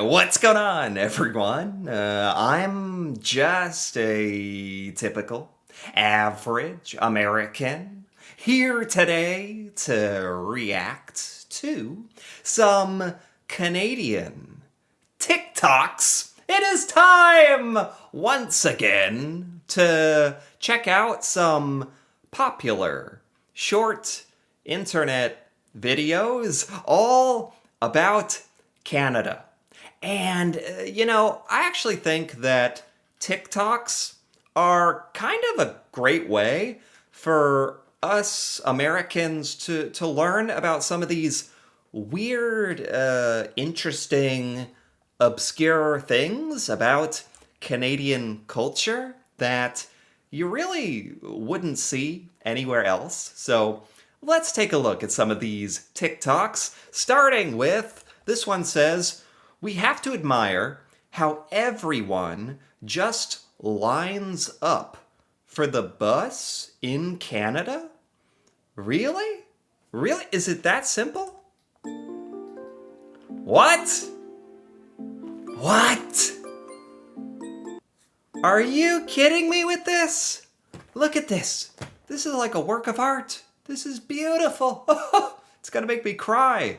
What's going on, everyone? I'm just a typical, average American here today to react to some Canadian TikToks. It is time once again to check out some popular short internet videos all about Canada. And, I actually think that TikToks are kind of a great way for us Americans to learn about some of these weird, interesting, obscure things about Canadian culture that you really wouldn't see anywhere else. So let's take a look at some of these TikToks, starting with this one says, we have to admire how everyone just lines up for the bus in Canada? Really? Really? Is it that simple? What? What? Are you kidding me with this? Look at this. This is like a work of art. This is beautiful. It's gonna make me cry.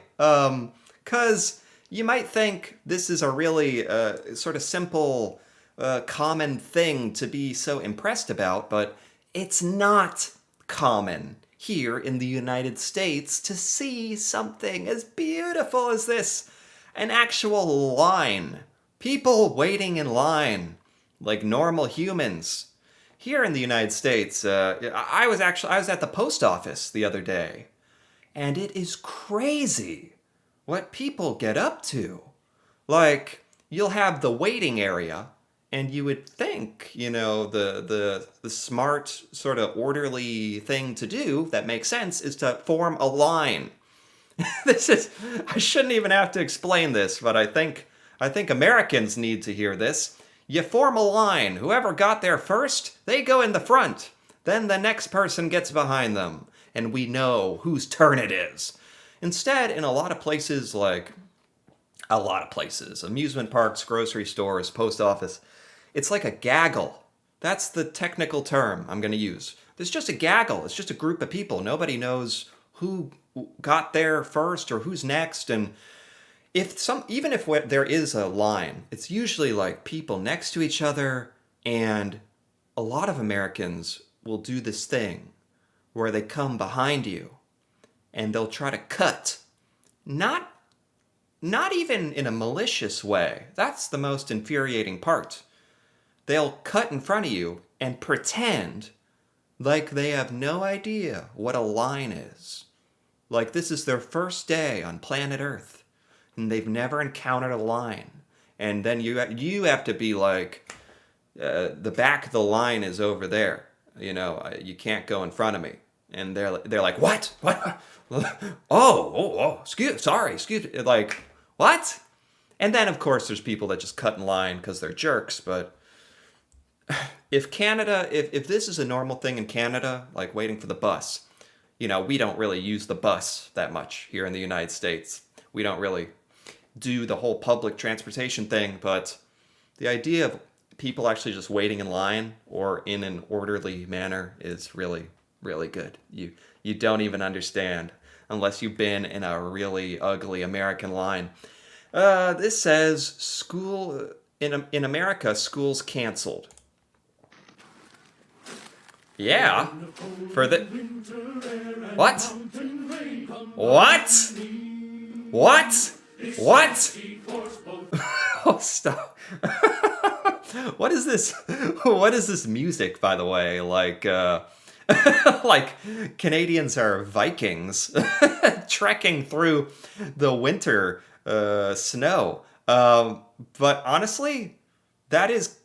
Cause you might think this is a really sort of simple, common thing to be so impressed about, but it's not common here in the United States to see something as beautiful as this. An actual line. People waiting in line like normal humans. Here in the United States, I was at the post office the other day, and it is crazy what people get up to. Like, you'll have the waiting area, and you would think, the smart, sort of orderly thing to do that makes sense is to form a line. I shouldn't even have to explain this, but I think Americans need to hear this. You form a line. Whoever got there first, they go in the front. Then the next person gets behind them, and we know whose turn it is. Instead, in a lot of places, amusement parks, grocery stores, post office, it's like a gaggle. That's the technical term I'm going to use. There's just a gaggle. It's just a group of people. Nobody knows who got there first or who's next. And even if there is a line, it's usually like people next to each other. And a lot of Americans will do this thing where they come behind you and they'll try to cut. Not even in a malicious way. That's the most infuriating part. They'll cut in front of you and pretend like they have no idea what a line is. Like this is their first day on planet Earth and they've never encountered a line. And then you have to be like, the back of the line is over there. You can't go in front of me. And they're like, what? Oh, excuse me. Like, what? And then, of course, there's people that just cut in line because they're jerks. But if this is a normal thing in Canada, like waiting for the bus, we don't really use the bus that much here in the United States. We don't really do the whole public transportation thing. But the idea of people actually just waiting in line or in an orderly manner is really, really good. You don't even understand unless you've been in a really ugly American line. This says school in America, schools canceled. Yeah. For the what? What? What? What? Oh, stop. What is this? What is this music, by the way? Like, like Canadians are Vikings trekking through the winter snow. But honestly, that is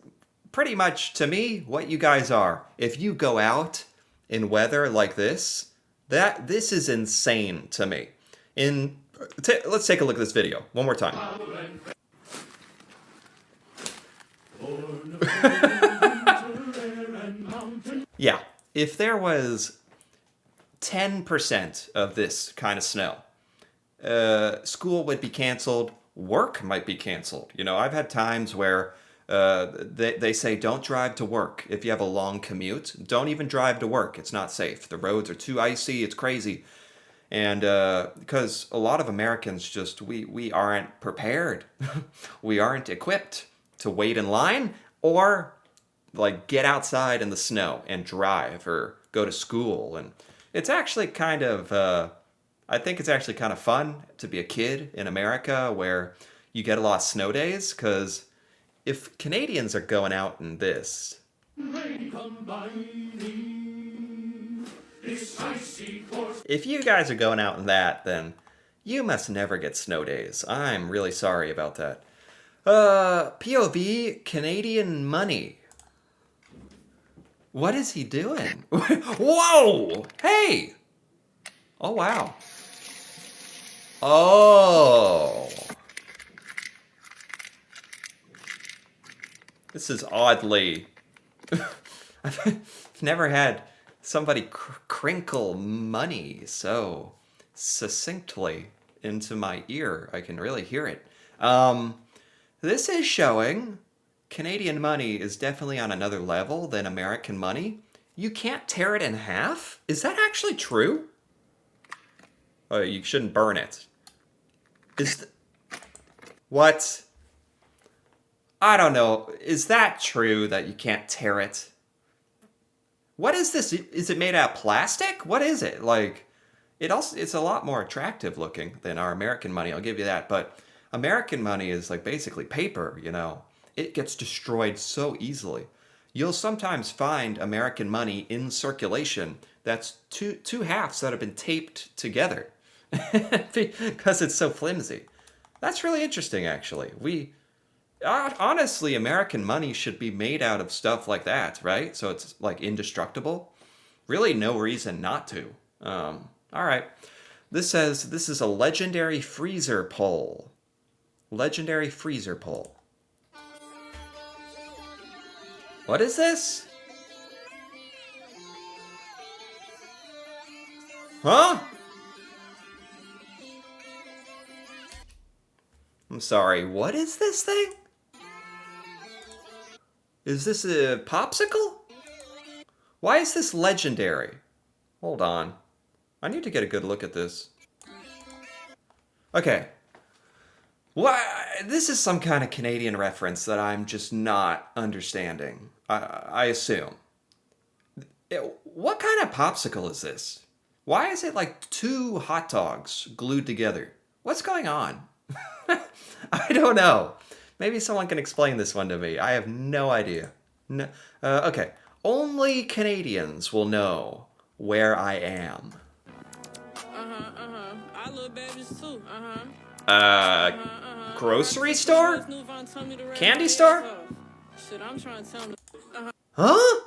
pretty much to me what you guys are. If you go out in weather like this is insane to me. Let's take a look at this video one more time. Yeah, if there was 10% of this kind of snow, school would be canceled work might be canceled. You know, I've had times where they say don't drive to work if you have a long commute. Don't even drive to work. It's not safe. The roads are too icy. It's crazy. And because a lot of Americans just, we aren't prepared. We aren't equipped to wait in line or like get outside in the snow and drive or go to school. And it's actually kind of, I think it's actually kind of fun to be a kid in America where you get a lot of snow days because if Canadians are going out in this, if you guys are going out in that, then you must never get snow days. I'm really sorry about that. POV, Canadian money. What is he doing? Whoa! Hey! Oh, wow. Oh. This is oddly... I've never had somebody crinkle money so succinctly into my ear. I can really hear it. This is showing Canadian money is definitely on another level than American money. You can't tear it in half? Is that actually true? Oh, you shouldn't burn it. What? I don't know. Is that true that you can't tear it? What is this? Is it made out of plastic? What is it? Like, it's a lot more attractive looking than our American money, I'll give you that. But American money is like basically paper, you know. It gets destroyed so easily. You'll sometimes find American money in circulation that's two halves that have been taped together because it's so flimsy. That's really interesting, actually. Honestly, American money should be made out of stuff like that, right? So it's like indestructible. Really no reason not to. All right. This says this is a legendary freezer pole. Legendary freezer pole. What is this? Huh? I'm sorry, what is this thing? Is this a popsicle? Why is this legendary? Hold on. I need to get a good look at this. Okay. Why? This is some kind of Canadian reference that I'm just not understanding. I assume. What kind of popsicle is this? Why is it like two hot dogs glued together? What's going on? I don't know. Maybe someone can explain this one to me. I have no idea. No. Okay. Only Canadians will know where I am. I love babies too. Grocery store? Candy store? Shit, I'm trying to tell them. Huh?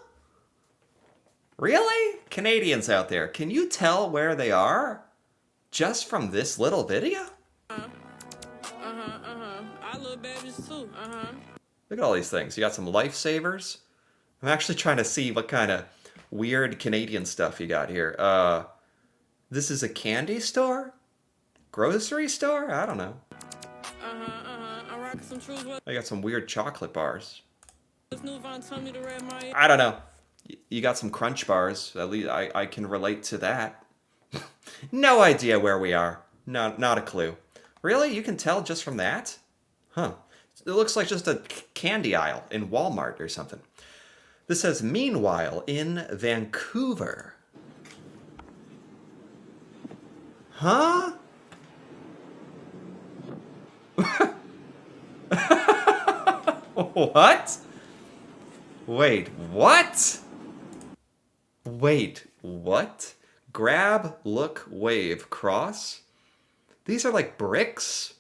Really? Canadians out there, can you tell where they are? Just from this little video? I love babies too. Look at all these things. You got some lifesavers. I'm actually trying to see what kind of weird Canadian stuff you got here. This is a candy store? Grocery store? I don't know. I'm rocking some trues with I got some weird chocolate bars. this new Von Tummy to Red Maya. I don't know. You got some crunch bars. At least I can relate to that. No idea where we are. No, not a clue. Really? You can tell just from that? Huh. It looks like just a candy aisle in Walmart or something. This says, meanwhile, in Vancouver. Huh? What? Wait, what? Wait, what? Grab, look, wave, cross? These are like bricks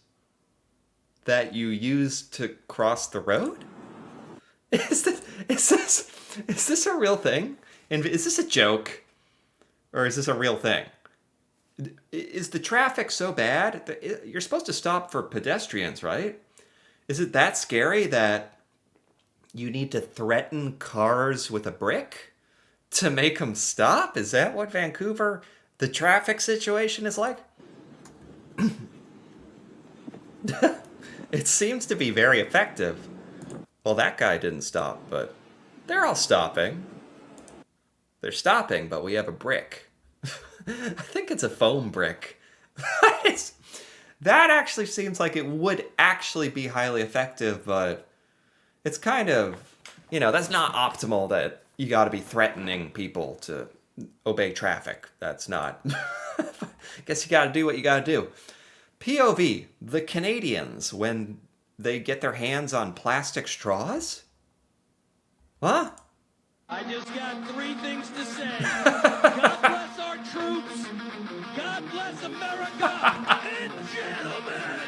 that you use to cross the road? Is this a real thing? And is this a joke? Or is this a real thing? Is the traffic so bad that you're supposed to stop for pedestrians, right? Is it that scary that you need to threaten cars with a brick to make them stop? Is that what Vancouver, the traffic situation is like? It seems to be very effective. Well, that guy didn't stop, but they're all stopping. They're stopping, but we have a brick. I think it's a foam brick. It's- that actually seems like it would actually be highly effective, but it's kind of, that's not optimal that you got to be threatening people to obey traffic. That's not. Guess you got to do what you got to do. POV, the Canadians, when they get their hands on plastic straws? Huh? I just got three things to say. God bless our troops. God bless America. And gentlemen.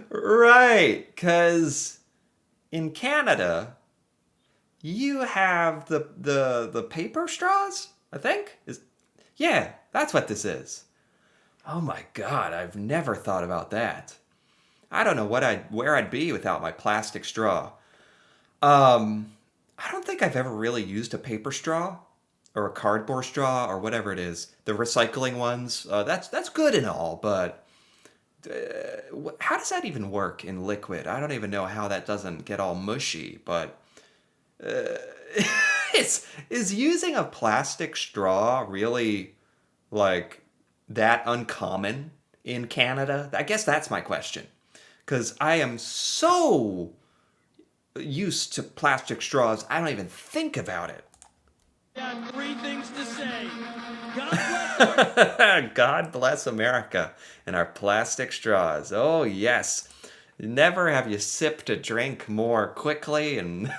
Right, because in Canada, you have the paper straws, I think? Yeah, that's what this is. Oh my god, I've never thought about that. I don't know where I'd be without my plastic straw. I don't think I've ever really used a paper straw or a cardboard straw or whatever it is. The recycling ones, that's good and all, but how does that even work in liquid? I don't even know how that doesn't get all mushy, but is using a plastic straw really like that uncommon in Canada? I guess that's my question. Because I am so used to plastic straws, I don't even think about it. Got three things to say. God bless God bless America and our plastic straws. Oh, yes. Never have you sipped a drink more quickly and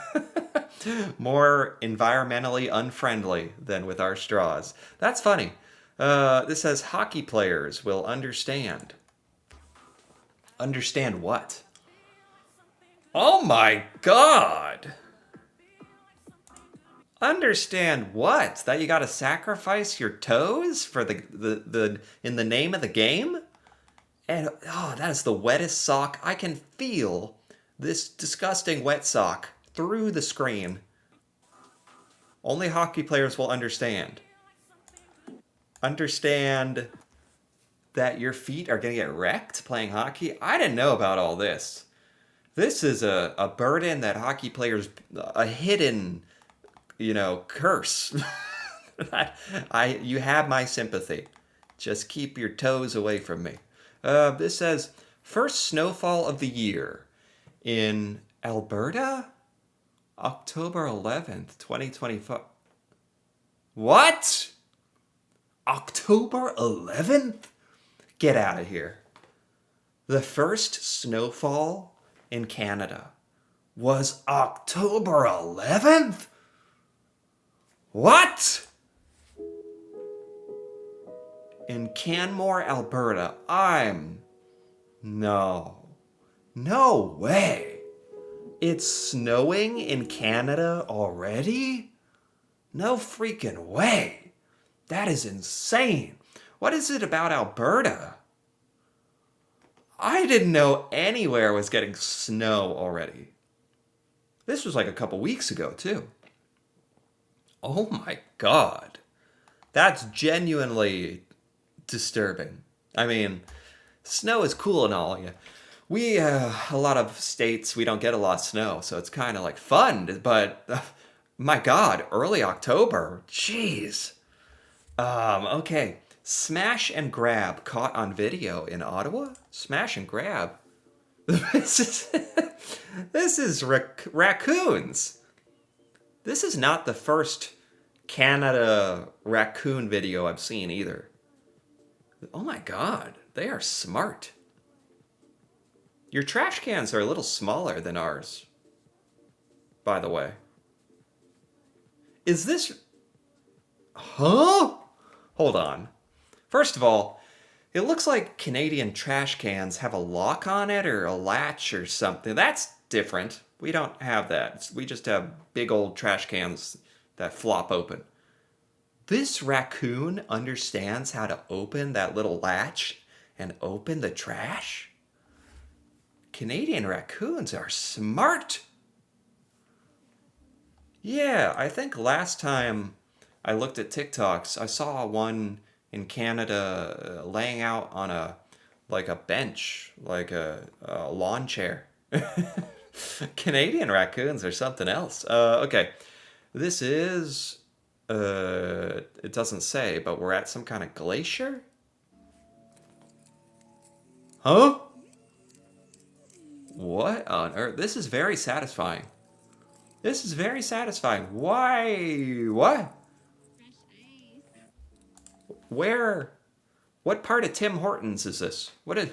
more environmentally unfriendly than with our straws. That's funny. This says hockey players will understand. Understand what? Oh my god! Understand what? That you gotta sacrifice your toes for the in the name of the game? And oh, that is the wettest sock. I can feel this disgusting wet sock through the screen. Only hockey players will understand. Understand that your feet are gonna get wrecked playing hockey? I didn't know about all this. This is a burden that hockey players, a hidden, curse. You have my sympathy. Just keep your toes away from me. This says, first snowfall of the year in Alberta, October 11th, 2025. What? October 11th? Get out of here. The first snowfall in Canada was October 11th? What? In Canmore, Alberta, No. No way. It's snowing in Canada already? No freaking way. That is insane. What is it about Alberta? I didn't know anywhere was getting snow already. This was like a couple weeks ago, too. Oh my god. That's genuinely disturbing. I mean, snow is cool and all. Yeah. A lot of states, we don't get a lot of snow, so it's kind of like fun, but my god, early October. Jeez. Okay. Smash and grab caught on video in Ottawa? Smash and grab? This is raccoons. This is not the first Canada raccoon video I've seen either. Oh my god, they are smart. Your trash cans are a little smaller than ours, by the way. Is this... Huh? Hold on. First of all, it looks like Canadian trash cans have a lock on it or a latch or something. That's different. We don't have that. We just have big old trash cans that flop open. This raccoon understands how to open that little latch and open the trash? Canadian raccoons are smart. Yeah, I think last time I looked at TikToks, I saw one in Canada laying out on a like a bench, like a lawn chair. Canadian raccoons are something else. Okay, this is it doesn't say, but we're at some kind of glacier. Huh? What on earth? This is very satisfying. This is very satisfying. Why? What? Where? What part of Tim Hortons is this? What is...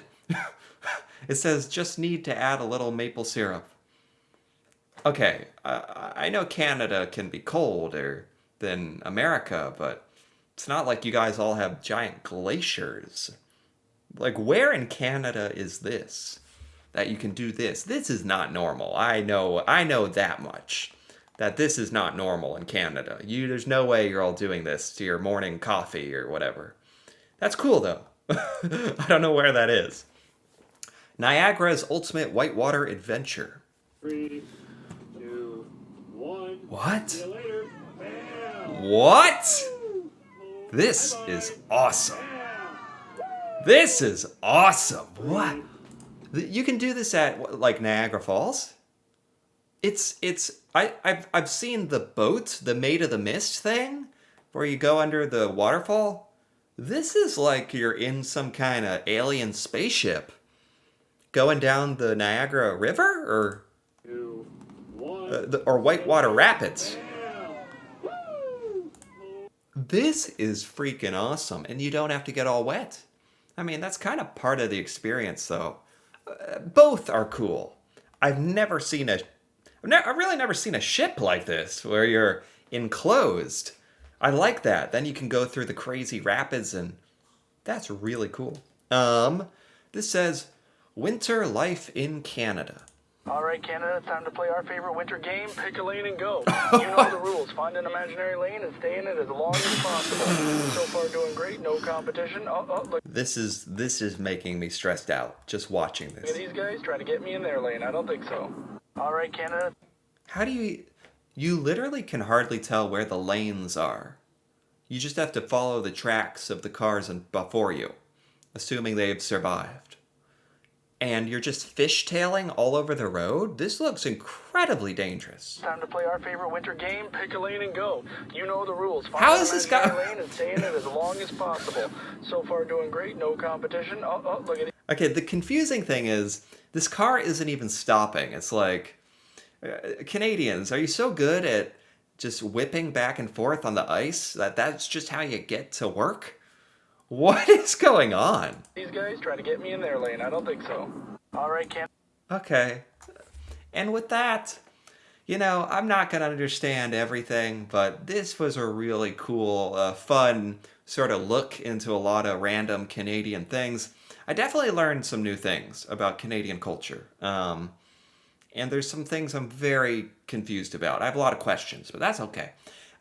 It says, just need to add a little maple syrup. Okay, I know Canada can be colder than America, but it's not like you guys all have giant glaciers. Like, where in Canada is this? That you can do this? This is not normal. I know that much. That this is not normal in Canada. There's no way you're all doing this to your morning coffee or whatever. That's cool, though. I don't know where that is. Niagara's Ultimate Whitewater Adventure. 3, 2, 1. What? See you later. Bam. What? This is awesome. This is awesome. What? You can do this at, like, Niagara Falls? I've seen the boat, the Maid of the Mist thing, where you go under the waterfall. This is like you're in some kind of alien spaceship going down the Niagara River or 2, 1. or Whitewater Rapids. This is freaking awesome, and you don't have to get all wet. I mean, that's kind of part of the experience, though. Both are cool. I've really never seen a ship like this where you're enclosed. I like that. Then you can go through the crazy rapids, and that's really cool. This says Winter Life in Canada. All right, Canada, it's time to play our favorite winter game, pick a lane and go. You know the rules. Find an imaginary lane and stay in it as long as possible. So far doing great, no competition. Look This is making me stressed out just watching at this. these guys trying to get me in their lane. I don't think so. All right, Canada. How do you literally can hardly tell where the lanes are. You just have to follow the tracks of the cars before you, assuming they've survived. And you're just fishtailing all over the road? This looks incredibly dangerous. Time to play our favorite winter game, pick a lane and go. You know the rules. Find How an is this imaginary guy- lane and stay in it as long as possible. So far doing great, no competition. Look at Okay, the confusing thing is, this car isn't even stopping. It's like, Canadians, are you so good at just whipping back and forth on the ice that's just how you get to work? What is going on? these guys trying to get me in their lane. I don't think so. All right, Canada. Okay. And with that, I'm not going to understand everything, but this was a really cool, fun sort of look into a lot of random Canadian things. I definitely learned some new things about Canadian culture. And there's some things I'm very confused about. I have a lot of questions, but that's okay.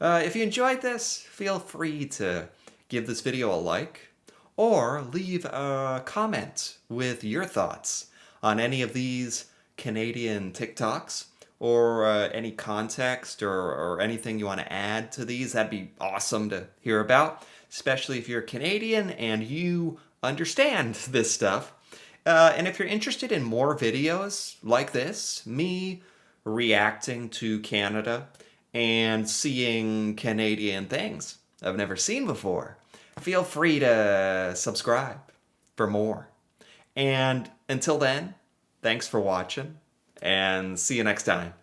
If you enjoyed this, feel free to give this video a like or leave a comment with your thoughts on any of these Canadian TikToks or any context or anything you want to add to these. That'd be awesome to hear about, especially if you're Canadian and you understand this stuff. And if you're interested in more videos like this, me reacting to Canada and seeing Canadian things I've never seen before, feel free to subscribe for more. And until then, thanks for watching, and see you next time.